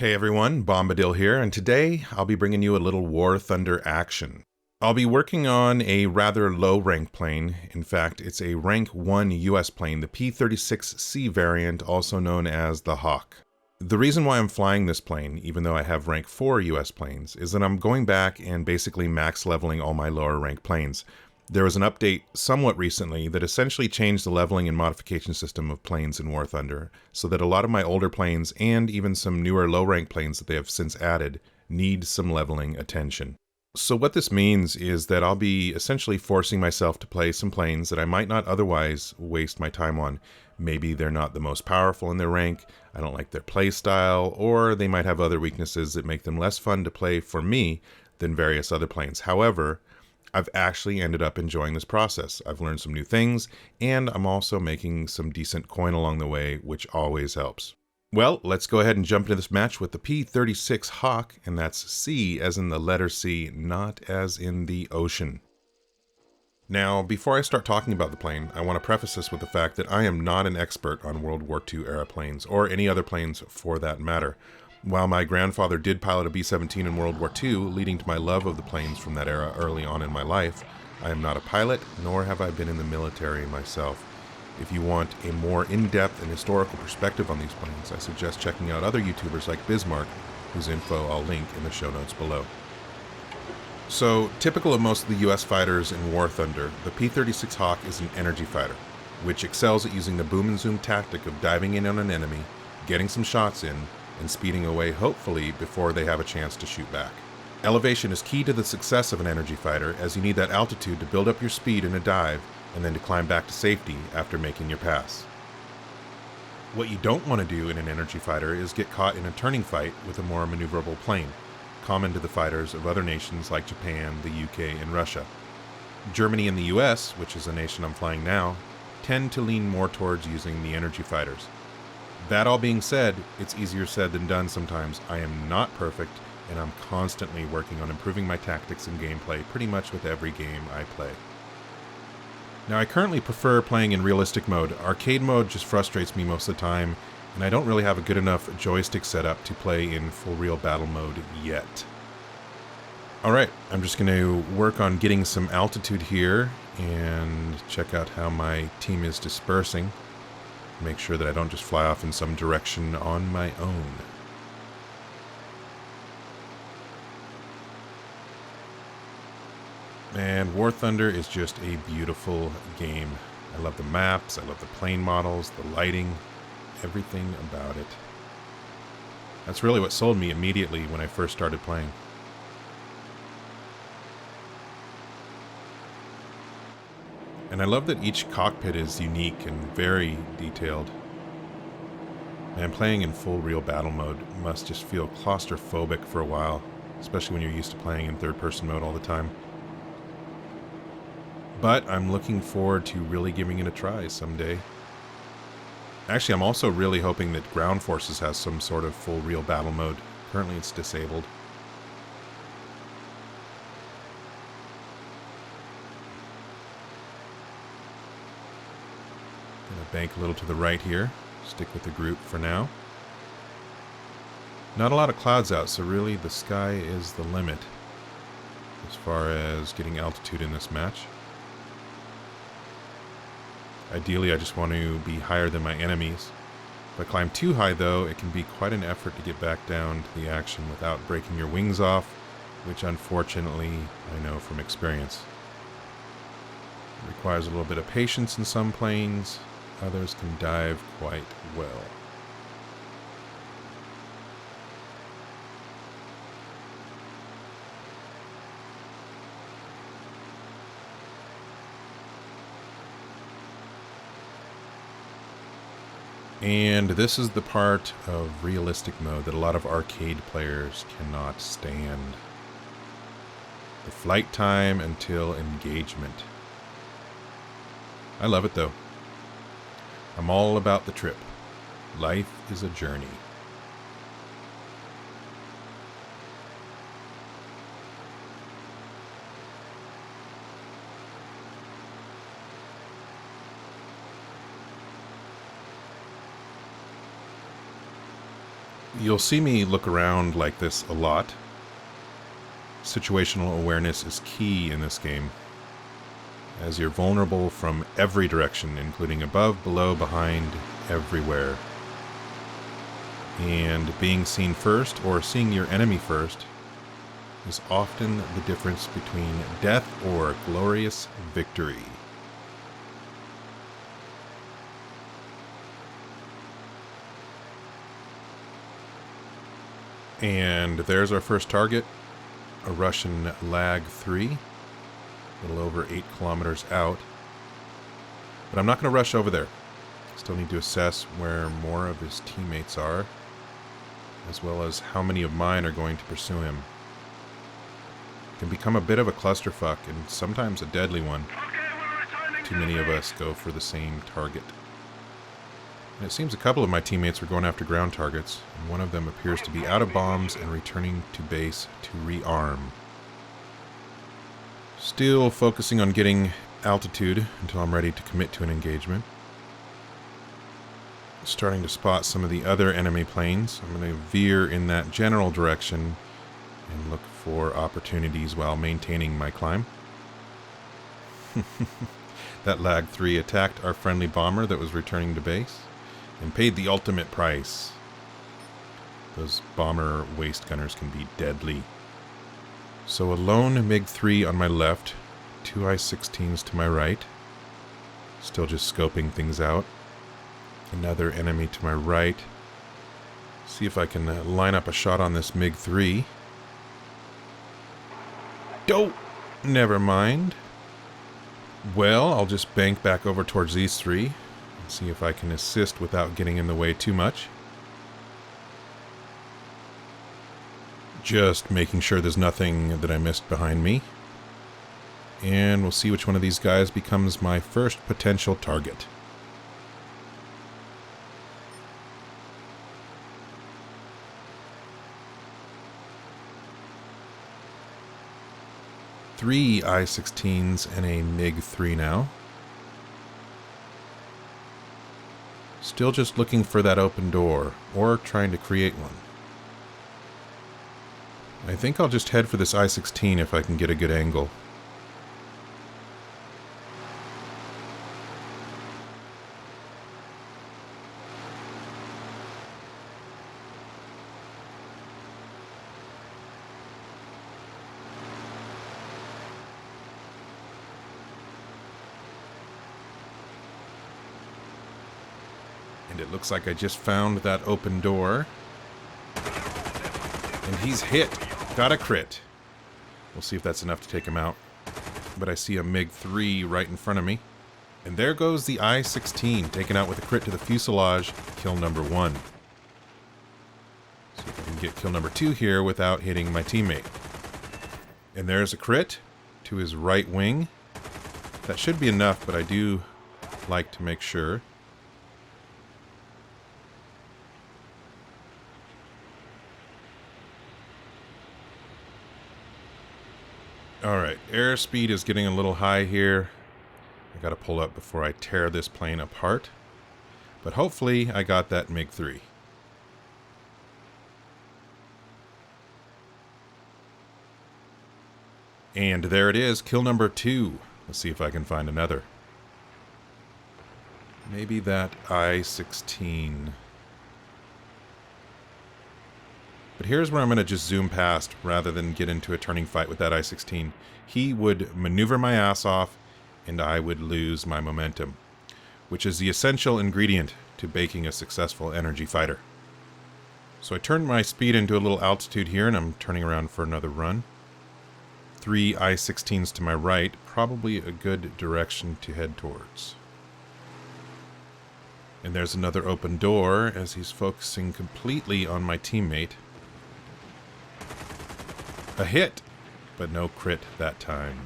Hey everyone, Bombadil here, and today I'll be bringing you a little War Thunder action. I'll be working on a rather low rank plane. In fact, it's a rank 1 US plane, the P36C variant, also known as the Hawk. The reason why I'm flying this plane, even though I have rank 4 US planes, is that I'm going back and basically max leveling all my lower rank planes. There was an update somewhat recently that essentially changed the leveling and modification system of planes in War Thunder, so that a lot of my older planes and even some newer low-rank planes that they have since added need some leveling attention. So what this means is that I'll be essentially forcing myself to play some planes that I might not otherwise waste my time on. Maybe they're not the most powerful in their rank, I don't like their play style, or they might have other weaknesses that make them less fun to play for me than various other planes. However, I've actually ended up enjoying this process. I've learned some new things, and I'm also making some decent coin along the way, which always helps. Well, let's go ahead and jump into this match with the P36 Hawk, and that's C as in the letter C, not as in the ocean. Now, before I start talking about the plane, I want to preface this with the fact that I am not an expert on World War II era planes, or any other planes for that matter. While my grandfather did pilot a B-17 in World War II, leading to my love of the planes from that era early on in my life, I am not a pilot, nor have I been in the military myself. If you want a more in-depth and historical perspective on these planes, I suggest checking out other YouTubers like Bismarck, whose info I'll link in the show notes below. So, typical of most of the US fighters in War Thunder, the P-36 Hawk is an energy fighter, which excels at using the boom and zoom tactic of diving in on an enemy, getting some shots in, and speeding away hopefully before they have a chance to shoot back. Elevation is key to the success of an energy fighter, as you need that altitude to build up your speed in a dive and then to climb back to safety after making your pass. What you don't want to do in an energy fighter is get caught in a turning fight with a more maneuverable plane, common to the fighters of other nations like Japan, the UK, and Russia. Germany and the US, which is the nation I'm flying now, tend to lean more towards using the energy fighters. That all being said, it's easier said than done sometimes. I am not perfect, and I'm constantly working on improving my tactics and gameplay pretty much with every game I play. Now, I currently prefer playing in realistic mode. Arcade mode just frustrates me most of the time, and I don't really have a good enough joystick setup to play in full real battle mode yet. Alright, I'm just going to work on getting some altitude here and check out how my team is dispersing. Make sure that I don't just fly off in some direction on my own. Man, War Thunder is just a beautiful game. I love the maps, I love the plane models, the lighting, everything about it. That's really what sold me immediately when I first started playing. And I love that each cockpit is unique and very detailed. Man, playing in full real battle mode must just feel claustrophobic for a while, especially when you're used to playing in third-person mode all the time. But I'm looking forward to really giving it a try someday. Actually, I'm also really hoping that Ground Forces has some sort of full real battle mode. Currently it's disabled. Bank a little to the right here. Stick with the group for now. Not a lot of clouds out, so really the sky is the limit as far as getting altitude in this match. Ideally, I just want to be higher than my enemies. If I climb too high, though, it can be quite an effort to get back down to the action without breaking your wings off, which unfortunately I know from experience. It requires a little bit of patience in some planes. Others can dive quite well. And this is the part of realistic mode that a lot of arcade players cannot stand. The flight time until engagement. I love it though. I'm all about the trip. Life is a journey. You'll see me look around like this a lot. Situational awareness is key in this game, as you're vulnerable from every direction, including above, below, behind, everywhere. And being seen first, or seeing your enemy first, is often the difference between death or glorious victory. And there's our first target, a Russian Lag 3, a little over 8 kilometers out. But I'm not going to rush over there. Still need to assess where more of his teammates are, as well as how many of mine are going to pursue him. It can become a bit of a clusterfuck, and sometimes a deadly one. Too many of us go for the same target. And it seems a couple of my teammates were going after ground targets, and one of them appears to be out of bombs and returning to base to rearm. Still focusing on getting altitude until I'm ready to commit to an engagement. Starting to spot some of the other enemy planes. I'm going to veer in that general direction and look for opportunities while maintaining my climb. That Lag 3 attacked our friendly bomber that was returning to base and paid the ultimate price. Those bomber waste gunners can be deadly. So a lone MiG-3 on my left, 2 I-16s to my right. Still just scoping things out. Another enemy to my right. See if I can line up a shot on this MiG-3. Dope! Never mind. Well, I'll just bank back over towards these three. See if I can assist without getting in the way too much. Just making sure there's nothing that I missed behind me. And we'll see which one of these guys becomes my first potential target. Three I-16s and a MiG-3 now. Still just looking for that open door, or trying to create one. I think I'll just head for this I-16 if I can get a good angle. And it looks like I just found that open door. And he's hit. Got a crit. We'll see if that's enough to take him out. But I see a MiG-3 right in front of me. And there goes the I-16, taken out with a crit to the fuselage. Kill number 1. See if I can get kill number 2 here without hitting my teammate. And there's a crit to his right wing. That should be enough, but I do like to make sure. Alright, airspeed is getting a little high here. I gotta pull up before I tear this plane apart. But hopefully I got that MiG-3. And there it is, kill number 2. Let's see if I can find another. Maybe that I-16. But here's where I'm going to just zoom past rather than get into a turning fight with that I-16. He would maneuver my ass off and I would lose my momentum, which is the essential ingredient to baking a successful energy fighter. So I turned my speed into a little altitude here and I'm turning around for another run. 3 I-16s to my right, probably a good direction to head towards. And there's another open door as he's focusing completely on my teammate. A hit, but no crit that time.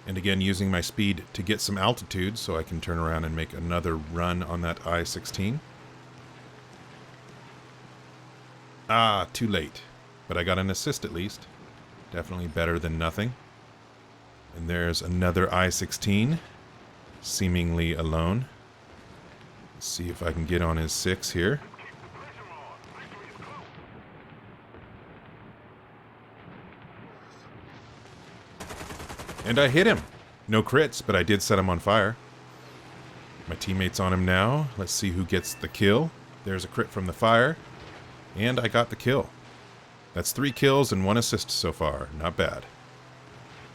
And again, using my speed to get some altitude so I can turn around and make another run on that I-16. Ah, too late. But I got an assist at least. Definitely better than nothing. And there's another I-16, seemingly alone. Let's see if I can get on his 6 here. And I hit him. No crits, but I did set him on fire. My teammate's on him now. Let's see who gets the kill. There's a crit from the fire. And I got the kill. That's 3 kills and 1 assist so far. Not bad.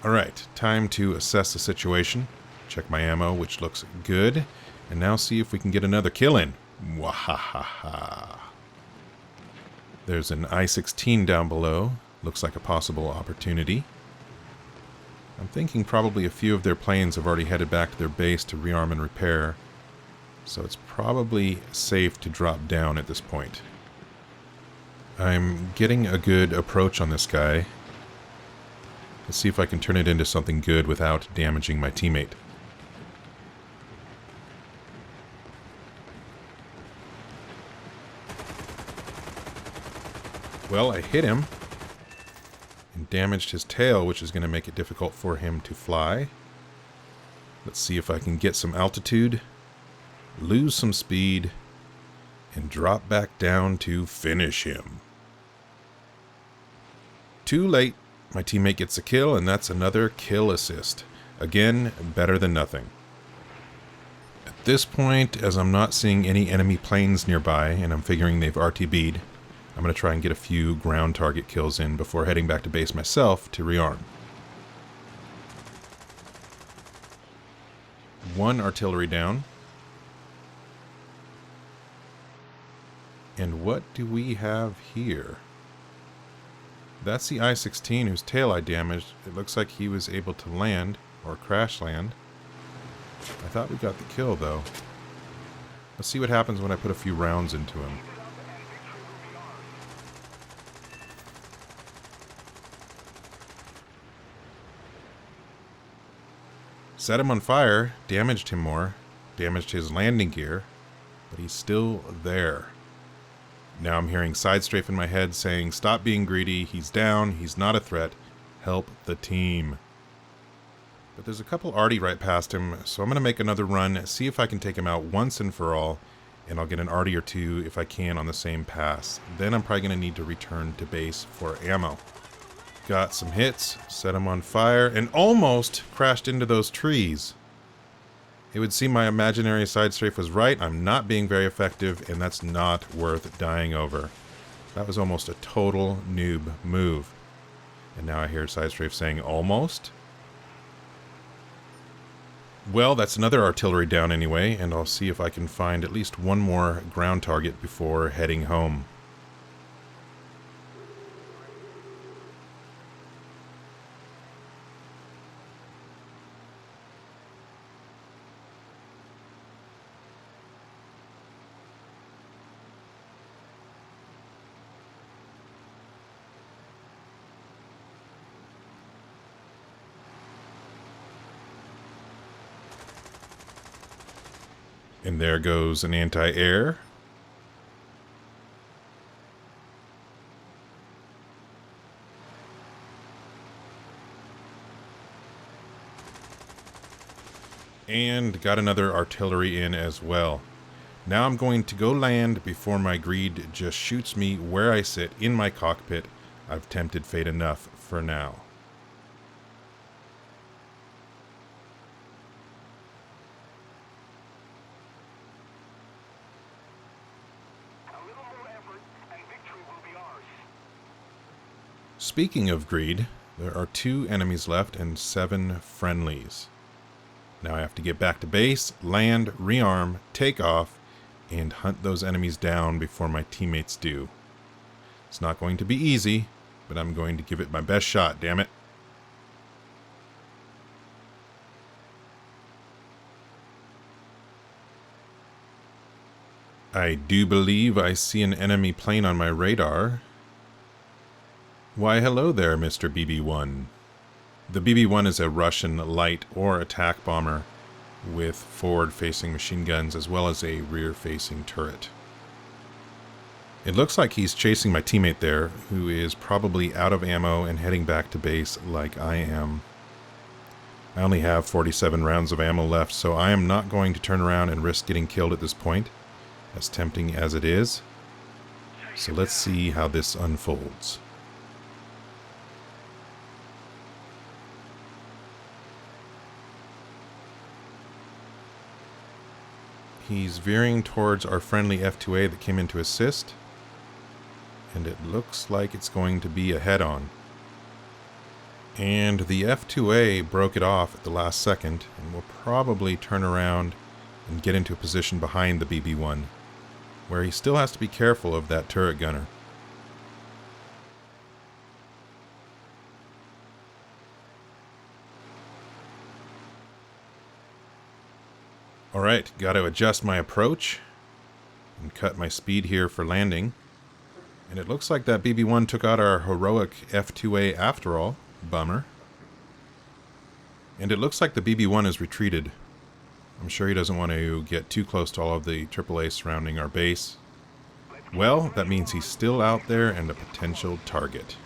Alright, time to assess the situation. Check my ammo, which looks good. And now see if we can get another kill in. Wahahaha. There's an I-16 down below. Looks like a possible opportunity. I'm thinking probably a few of their planes have already headed back to their base to rearm and repair, so it's probably safe to drop down at this point. I'm getting a good approach on this guy. Let's see if I can turn it into something good without damaging my teammate. Well, I hit him. And damaged his tail, which is going to make it difficult for him to fly. Let's see if I can get some altitude, lose some speed, and drop back down to finish him. Too late. My teammate gets a kill, and that's another kill assist. Again, better than nothing. At this point, as I'm not seeing any enemy planes nearby, and I'm figuring they've RTB'd, I'm going to try and get a few ground target kills in before heading back to base myself to rearm. 1 artillery down. And what do we have here? That's the I-16 whose tail I damaged. It looks like he was able to land, or crash land. I thought we got the kill, though. Let's see what happens when I put a few rounds into him. Set him on fire, damaged him more, damaged his landing gear, but he's still there. Now I'm hearing side strafe in my head saying, stop being greedy, he's down, he's not a threat, help the team. But there's a couple arty right past him, so I'm going to make another run, see if I can take him out once and for all, and I'll get an arty or 2 if I can on the same pass. Then I'm probably going to need to return to base for ammo. Got some hits, set him on fire, and almost crashed into those trees. It would seem my imaginary side strafe was right. I'm not being very effective, and that's not worth dying over. That was almost a total noob move. And now I hear side strafe saying almost. Well, that's another artillery down anyway, and I'll see if I can find at least 1 more ground target before heading home. And there goes an anti-air. And got another artillery in as well. Now I'm going to go land before my greed just shoots me where I sit in my cockpit. I've tempted fate enough for now. Speaking of greed, there are 2 enemies left and 7 friendlies. Now I have to get back to base, land, rearm, take off, and hunt those enemies down before my teammates do. It's not going to be easy, but I'm going to give it my best shot, damn it. I do believe I see an enemy plane on my radar. Why, hello there, Mr. BB-1. The BB-1 is a Russian light or attack bomber with forward-facing machine guns as well as a rear-facing turret. It looks like he's chasing my teammate there, who is probably out of ammo and heading back to base like I am. I only have 47 rounds of ammo left, so I am not going to turn around and risk getting killed at this point. as tempting as it is. So let's see how this unfolds. He's veering towards our friendly F2A that came in to assist, and it looks like it's going to be a head-on. And the F2A broke it off at the last second, and will probably turn around and get into a position behind the BB-1, where he still has to be careful of that turret gunner. Alright, got to adjust my approach and cut my speed here for landing. And it looks like that BB-1 took out our heroic F2A after all. Bummer. And it looks like the BB-1 has retreated. I'm sure he doesn't want to get too close to all of the AAA surrounding our base. Well, that means he's still out there and a potential target.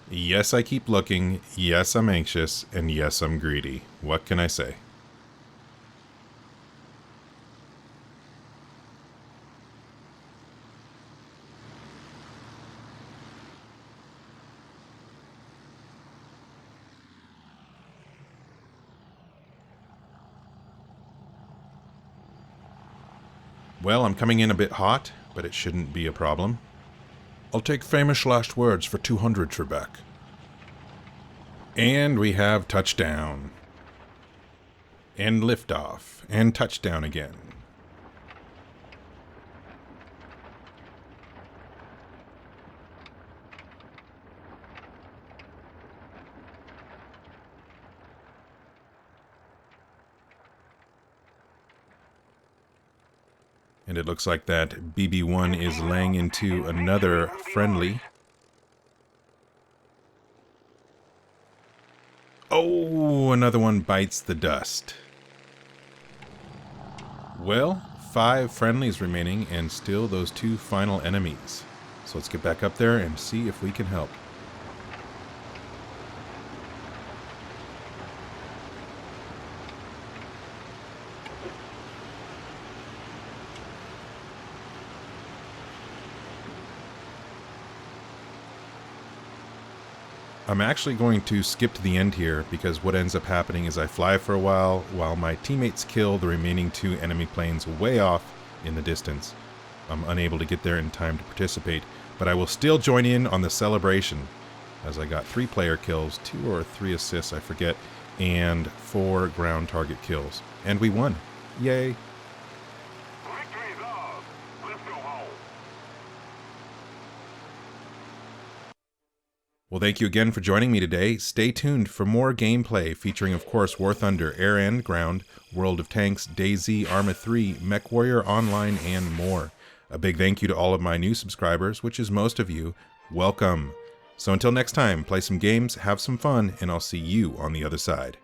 Yes, I keep looking, yes, I'm anxious, and yes, I'm greedy. What can I say? Well, I'm coming in a bit hot, but it shouldn't be a problem. I'll take famous last words for 200, Trebek. And we have touchdown. And liftoff. And touchdown again. And it looks like that BB-1 is laying into another friendly. Oh, another one bites the dust. Well, 5 friendlies remaining and still those 2 final enemies. So let's get back up there and see if we can help. I'm actually going to skip to the end here because what ends up happening is I fly for a while my teammates kill the remaining 2 enemy planes way off in the distance. I'm unable to get there in time to participate, but I will still join in on the celebration as I got 3 player kills, 2 or 3 assists, I forget, and 4 ground target kills. And we won. Yay. Well, thank you again for joining me today. Stay tuned for more gameplay featuring, of course, War Thunder, Air and Ground, World of Tanks, DayZ, Arma 3, MechWarrior Online, and more. A big thank you to all of my new subscribers, which is most of you. Welcome. So until next time, play some games, have some fun, and I'll see you on the other side.